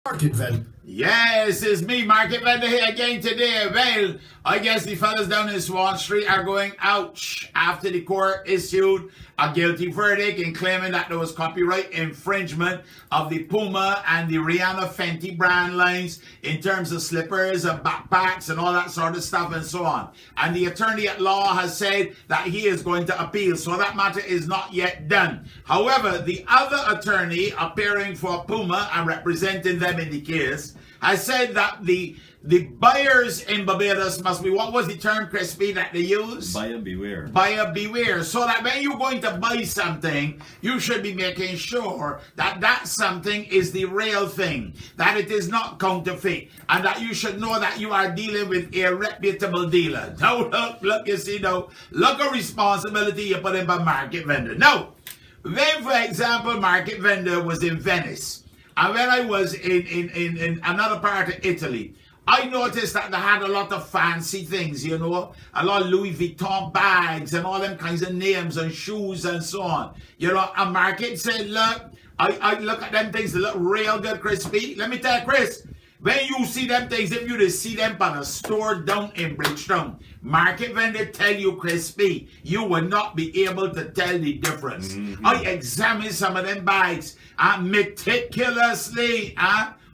Market Vendor. Yes, it's me, Market Vendor, here again today. Well, I guess the fellas down in Swan Street are going ouch after the court issued a guilty verdict in claiming that there was copyright infringement of the Puma and the Rihanna Fenty brand lines in terms of slippers and backpacks and all that sort of stuff and so on. And the attorney at law has said that he is going to appeal, so that matter is not yet done. However, the other attorney appearing for Puma and representing them in the case has said that the buyers in Barbados must be, what was the term, Crispy, that they use? Buyer beware. Buyer beware. So that when you're going to buy something, you should be making sure that that something is the real thing, that it is not counterfeit, and that you should know that you are dealing with a reputable dealer. Now, look, you see, now, look at responsibility you put in by Market Vendor. Now, when, for example, Market Vendor was in Venice, and when I was in another part of Italy, I noticed that they had a lot of fancy things, you know, a lot of Louis Vuitton bags and all them kinds of names and shoes and so on. You know, a Market said, look, I look at them things, they look real good, Crispy. Let me tell you, Chris, when you see them things, if you just see them by the store down in Bridgetown, Market Vendor tell you, Crispy, you will not be able to tell the difference. I examined some of them bags meticulously,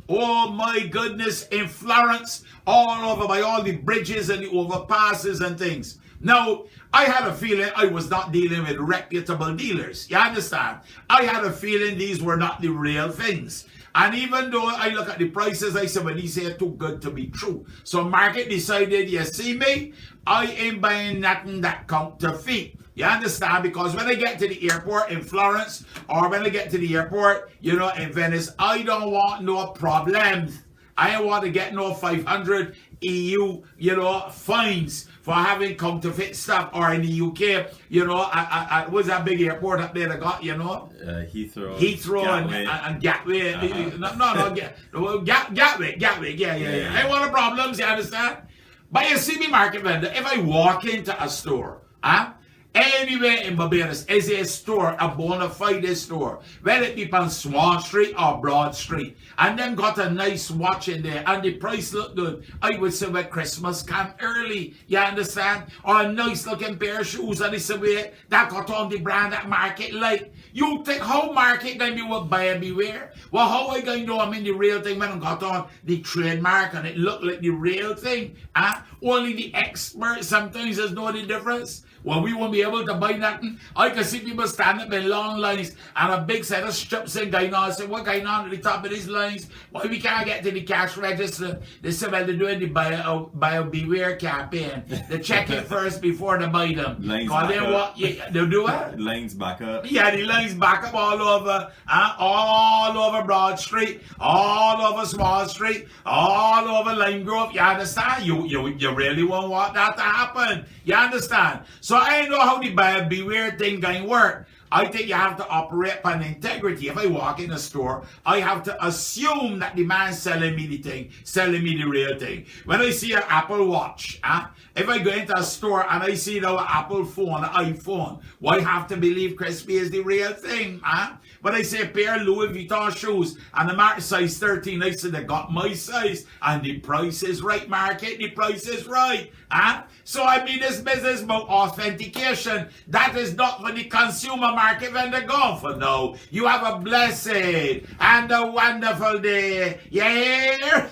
oh my goodness, in Florence, all over by all the bridges and the overpasses and things. Now, I had a feeling I was not dealing with reputable dealers. You understand? I had a feeling these were not the real things. And even though I look at the prices, I said, well, these are too good to be true. So Market decided, you see me, I ain't buying nothing that counterfeit. You understand? Because when I get to the airport in Florence, or when I get to the airport, you know, in Venice, I don't want no problems. I don't want to get no 500 EU, you know, fines for having counterfeit stuff. Or in the UK, you know, what's that big airport up there that got, you know? Heathrow. And Gatwick. Gatwick, yeah. I want no problems, you understand? But you see me, Market Vendor, if I walk into a store, anywhere in Barbados is a store, a bona fide store, whether it be on Swan Street or Broad Street, and then got a nice watch in there, and the price look good, I would say, well, Christmas come early, you understand? Or a nice looking pair of shoes, and they say, well, that got on the brand that Market like. You think how Market going to be with buyer beware? Well, how I going to know I'm in the real thing when I got on the trademark and it looked like the real thing? Only the experts sometimes does know the difference. Well, we won't be able to buy nothing. I can see people standing up in long lines and a big set of strips and going on. I say, what going on at the top of these lines? Why we can't get to the cash register? They say, well, they're doing the buyer beware campaign. They check it first before they buy them. Lines back up. What? They'll do what? Lines back up. Yeah, the lines back up all over Broad Street, all over Small Street, all over Lime Grove. You understand? You really won't want that to happen. You understand? So I know how the buyer beware thing going to work. I think you have to operate on integrity. If I walk in a store, I have to assume that the man selling me the thing, selling me the real thing. When I see an Apple Watch, if I go into a store and I see the Apple phone, an iPhone, well, I have to believe Crispy is the real thing. But I see a pair of Louis Vuitton shoes and the market size 13, I said, they got my size and the price is right, Market, the price is right. So I mean, this business about authentication, that is not for the consumer, Market Vendor gone for now. You have a blessed and a wonderful day. Yeah.